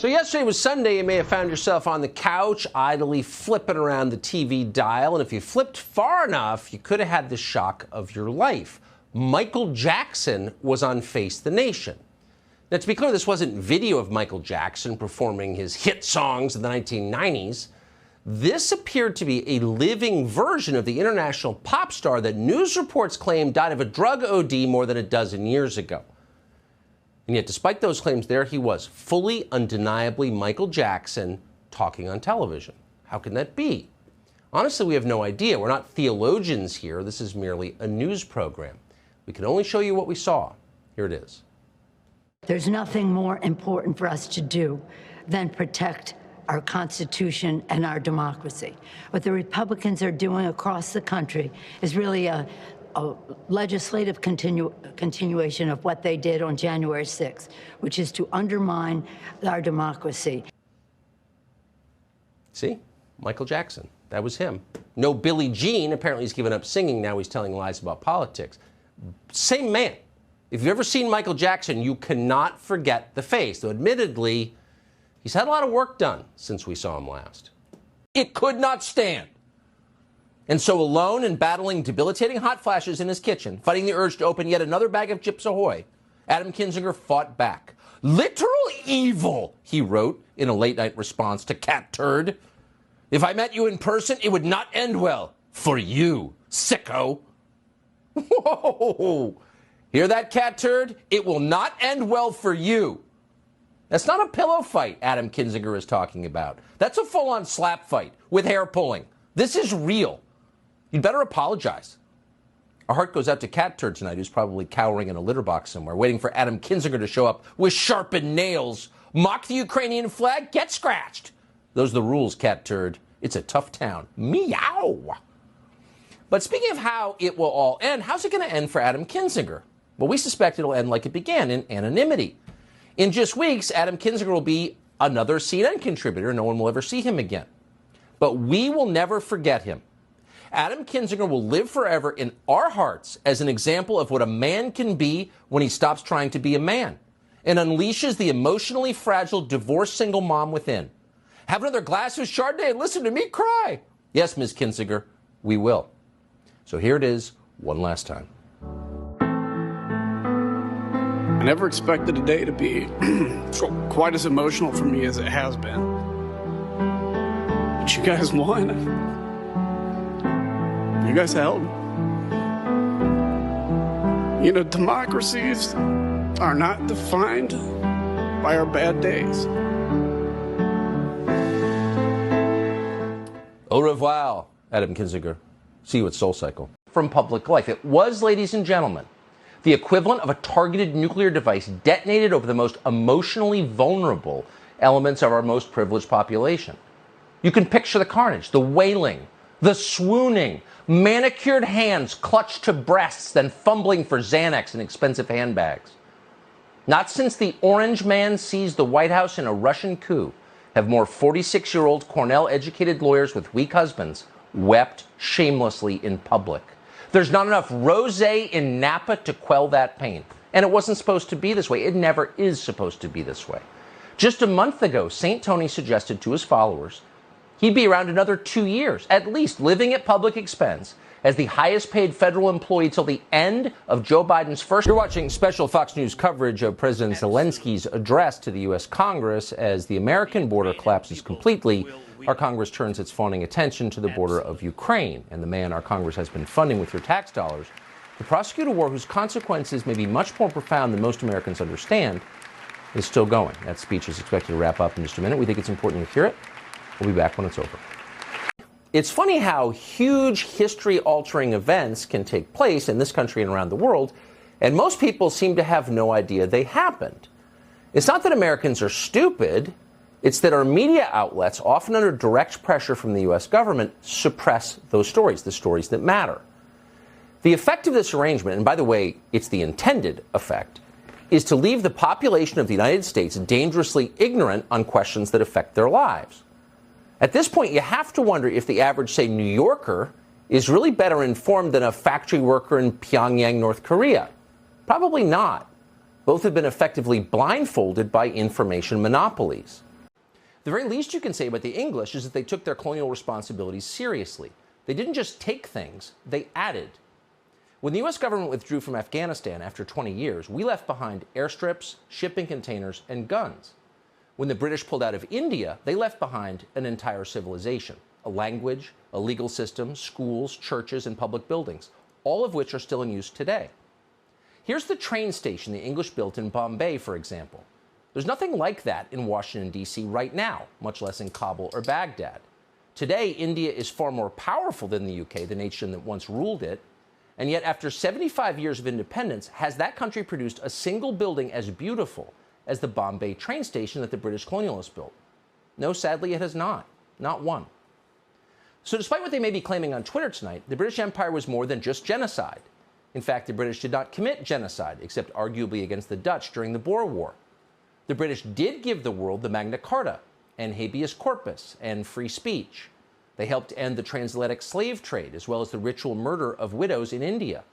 So yesterday was Sunday. You may have found yourself on the couch, idly flipping around the TV dial. And if you flipped far enough, you could have had the shock of your life. Michael Jackson was on Face the Nation. Now, to be clear, this wasn't video of Michael Jackson performing his hit songs in the 1990s. This appeared to be a living version of the international pop star that news reports claim died of a drug OD more than a dozen years ago. And yet, despite those claims, there he was, fully, undeniably Michael Jackson talking on television. How can that be? Honestly, we have no idea. We're not theologians here. This is merely a news program. We can only show you what we saw. Here it is. There's nothing more important for us to do than protect our Constitution and our democracy. What the Republicans are doing across the country is really a legislative continuation of what they did on January 6th, which is to undermine our democracy. See? Michael Jackson. That was him. No Billie Jean. Apparently he's given up singing. Now he's telling lies about politics. Same man. If you've ever seen Michael Jackson, you cannot forget the face, though admittedly, he's had a lot of work done since we saw him last. It could not stand. And so alone and battling debilitating hot flashes in his kitchen, fighting the urge to open yet another bag of Chips Ahoy, Adam Kinzinger fought back. Literal evil, he wrote in a late-night response to Cat Turd. If I met you in person, it would not end well. For you, sicko. Whoa! Hear that, Cat Turd? It will not end well for you. That's not a pillow fight Adam Kinzinger is talking about. That's a full-on slap fight with hair pulling. This is real. You'd better apologize. Our heart goes out to Cat Turd tonight, who's probably cowering in a litter box somewhere, waiting for Adam Kinzinger to show up with sharpened nails. Mock the Ukrainian flag, get scratched. Those are the rules, Cat Turd. It's a tough town. Meow. But speaking of how it will all end, how's it going to end for Adam Kinzinger? Well, we suspect it'll end like it began, in anonymity. In just weeks, Adam Kinzinger will be another CNN contributor. No one will ever see him again. But we will never forget him. Adam Kinzinger will live forever in our hearts as an example of what a man can be when he stops trying to be a man and unleashes the emotionally fragile divorced single mom within. Have another glass of Chardonnay and listen to me cry. Yes, Ms. Kinzinger, we will. So here it is one last time. I never expected a day to be quite as emotional for me as it has been. But you guys won. You guys held. You know, democracies are not defined by our bad days. Au revoir, Adam Kinzinger. See you at SoulCycle. From public life, it was, ladies and gentlemen, the equivalent of a targeted nuclear device detonated over the most emotionally vulnerable elements of our most privileged population. You can picture the carnage, the wailing, the swooning, manicured hands clutched to breasts, then fumbling for Xanax and expensive handbags. Not since the Orange Man seized the White House in a Russian coup have more 46-year-old Cornell-educated lawyers with weak husbands wept shamelessly in public. There's not enough rosé in Napa to quell that pain. And it wasn't supposed to be this way. It never is supposed to be this way. Just a month ago, St. Tony suggested to his followers he'd be around another 2 years, at least, living at public expense as the highest paid federal employee till the end of Joe Biden's first. You're watching special Fox News coverage of President Zelensky's address to the U.S. Congress as the American border collapses completely. Our Congress turns its fawning attention to the border of Ukraine and the man our Congress has been funding with your tax dollars to prosecute a war whose consequences may be much more profound than most Americans understand is still going. That speech is expected to wrap up in just a minute. We think it's important to hear it. We'll be back when it's over. It's funny how huge history-altering events can take place in this country and around the world, and most people seem to have no idea they happened. It's not that Americans are stupid. It's that our media outlets, often under direct pressure from the U.S. government, suppress those stories, the stories that matter. The effect of this arrangement, and by the way, it's the intended effect, is to leave the population of the United States dangerously ignorant on questions that affect their lives. At this point, you have to wonder if the average, say, New Yorker is really better informed than a factory worker in Pyongyang, North Korea. Probably not. Both have been effectively blindfolded by information monopolies. The very least you can say about the English is that they took their colonial responsibilities seriously. They didn't just take things, they added. When the U.S. government withdrew from Afghanistan after 20 years, we left behind airstrips, shipping containers, and guns. When the British pulled out of India, they left behind an entire civilization, a language, a legal system, schools, churches, and public buildings, all of which are still in use today. Here's the train station the English built in Bombay, for example. There's nothing like that in Washington, D.C. right now, much less in Kabul or Baghdad. Today, India is far more powerful than the UK, the nation that once ruled it, and yet after 75 years of independence, has that country produced a single building as beautiful as the Bombay train station that the British colonialists built? No, sadly, it has not. Not one. So despite what they may be claiming on Twitter tonight, the British Empire was more than just genocide. In fact, the British did not commit genocide, except arguably against the Dutch during the Boer War. The British did give the world the Magna Carta and habeas corpus and free speech. They helped end the transatlantic slave trade, as well as the ritual murder of widows in India.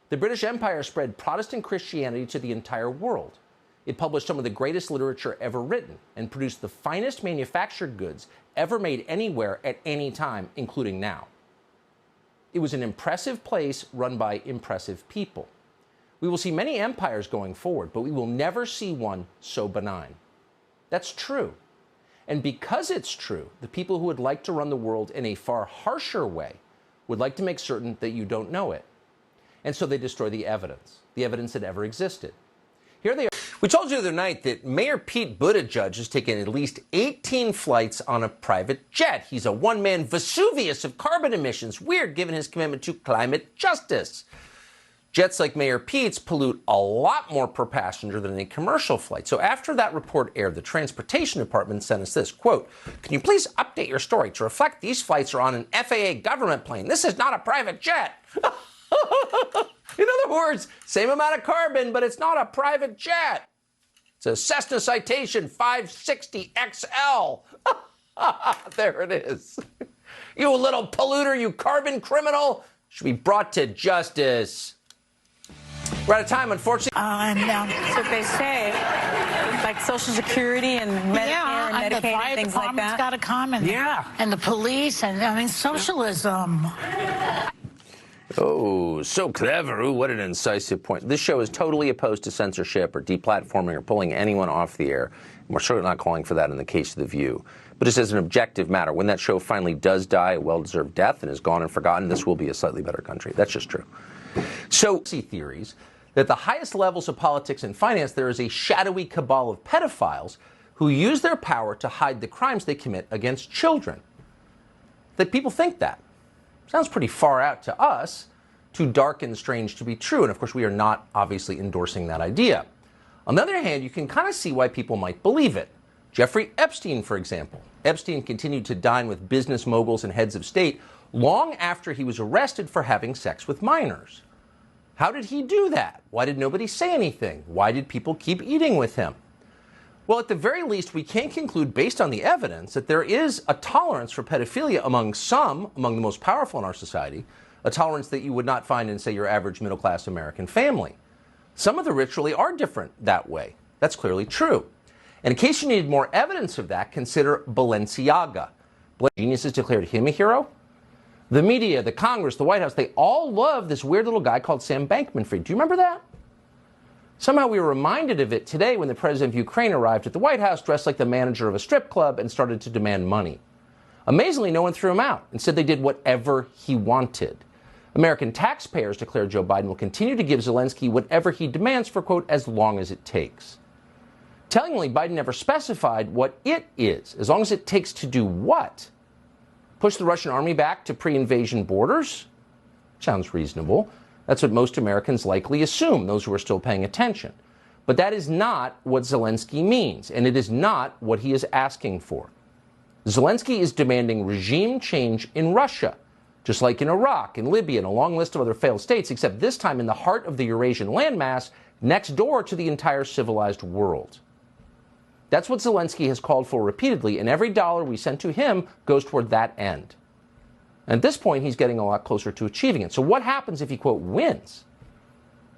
The British Empire spread Protestant Christianity to the entire world. It published some of the greatest literature ever written and produced the finest manufactured goods ever made anywhere at any time, including now. It was an impressive place run by impressive people. We will see many empires going forward, but we will never see one so benign. That's true. And because it's true, the people who would like to run the world in a far harsher way would like to make certain that you don't know it. And so they destroy the evidence that ever existed. Here they are. We told you the other night that Mayor Pete Buttigieg has taken at least 18 flights on a private jet. He's a one-man Vesuvius of carbon emissions. Weird, given his commitment to climate justice. Jets like Mayor Pete's pollute a lot more per passenger than a commercial flight. So after that report aired, the Transportation Department sent us this, quote, "Can you please update your story to reflect these flights are on an FAA government plane? This is not a private jet." In other words, same amount of carbon, but it's not a private jet. It's a Cessna Citation 560 XL. There it is. You little polluter, you carbon criminal, should be brought to justice. We're out of time, unfortunately. So they say, like Social Security and Medicare and Medicaid and things like that. Got to come and the police and socialism. Oh, so clever. Ooh, what an incisive point. This show is totally opposed to censorship or deplatforming or pulling anyone off the air. We're certainly not calling for that in the case of The View. But just as an objective matter, when that show finally does die a well-deserved death and is gone and forgotten, this will be a slightly better country. That's just true. So, see theories that at the highest levels of politics and finance, there is a shadowy cabal of pedophiles who use their power to hide the crimes they commit against children. That people think that. Sounds pretty far out to us, too dark and strange to be true. And of course, we are not obviously endorsing that idea. On the other hand, you can kind of see why people might believe it. Jeffrey Epstein, for example. Epstein continued to dine with business moguls and heads of state long after he was arrested for having sex with minors. How did he do that? Why did nobody say anything? Why did people keep eating with him? Well, at the very least, we can conclude, based on the evidence, that there is a tolerance for pedophilia among the most powerful in our society, a tolerance that you would not find in, say, your average middle-class American family. Some of the rich really are different that way. That's clearly true. And in case you needed more evidence of that, consider Balenciaga. Geniuses declared him a hero. The media, the Congress, the White House, they all love this weird little guy called Sam Bankman-Fried. Do you remember that? Somehow we were reminded of it today when the president of Ukraine arrived at the White House dressed like the manager of a strip club and started to demand money. Amazingly, no one threw him out. Instead, they did whatever he wanted. American taxpayers declared Joe Biden will continue to give Zelensky whatever he demands for, quote, as long as it takes. Tellingly, Biden never specified what it is, as long as it takes to do what? Push the Russian army back to pre-invasion borders? Sounds reasonable. That's what most Americans likely assume, those who are still paying attention. But that is not what Zelensky means, and it is not what he is asking for. Zelensky is demanding regime change in Russia, just like in Iraq and Libya and a long list of other failed states, except this time in the heart of the Eurasian landmass, next door to the entire civilized world. That's what Zelensky has called for repeatedly, and every dollar we send to him goes toward that end. And at this point, he's getting a lot closer to achieving it. So what happens if he, quote, wins?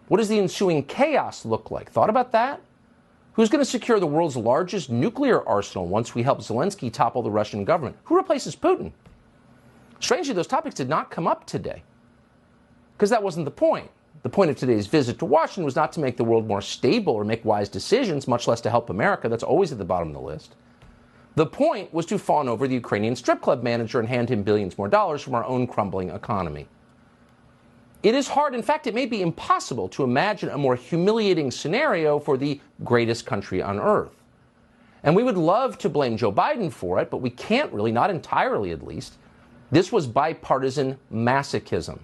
What does the ensuing chaos look like? Thought about that? Who's going to secure the world's largest nuclear arsenal once we help Zelensky topple the Russian government? Who replaces Putin? Strangely, those topics did not come up today, because that wasn't the point. The point of today's visit to Washington was not to make the world more stable or make wise decisions, much less to help America. That's always at the bottom of the list. The point was to fawn over the Ukrainian strip club manager and hand him billions more dollars from our own crumbling economy. It is hard, in fact, it may be impossible to imagine a more humiliating scenario for the greatest country on earth. And we would love to blame Joe Biden for it, but we can't really, not entirely at least. This was bipartisan masochism.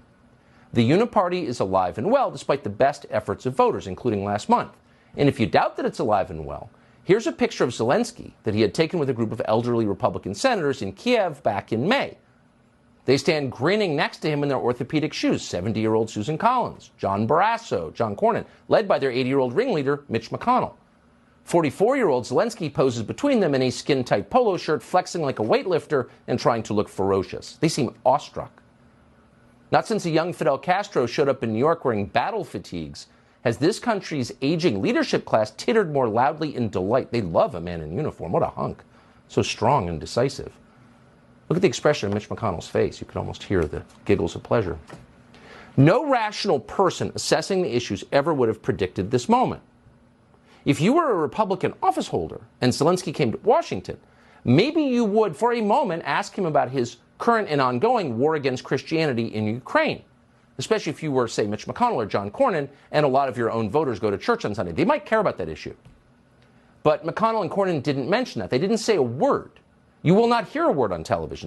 The Uniparty is alive and well despite the best efforts of voters, including last month. And if you doubt that it's alive and well, here's a picture of Zelensky that he had taken with a group of elderly Republican senators in Kiev back in May. They stand grinning next to him in their orthopedic shoes. 70-year-old Susan Collins, John Barrasso, John Cornyn, led by their 80-year-old ringleader, Mitch McConnell. 44-year-old Zelensky poses between them in a skin-tight polo shirt, flexing like a weightlifter and trying to look ferocious. They seem awestruck. Not since a young Fidel Castro showed up in New York wearing battle fatigues has this country's aging leadership class tittered more loudly in delight. They love a man in uniform. What a hunk. So strong and decisive. Look at the expression of Mitch McConnell's face. You can almost hear the giggles of pleasure. No rational person assessing the issues ever would have predicted this moment. If you were a Republican office holder and Zelensky came to Washington, maybe you would, for a moment, ask him about his current and ongoing war against Christianity in Ukraine, especially if you were, say, Mitch McConnell or John Cornyn, and a lot of your own voters go to church on Sunday. They might care about that issue. But McConnell and Cornyn didn't mention that. They didn't say a word. You will not hear a word on television.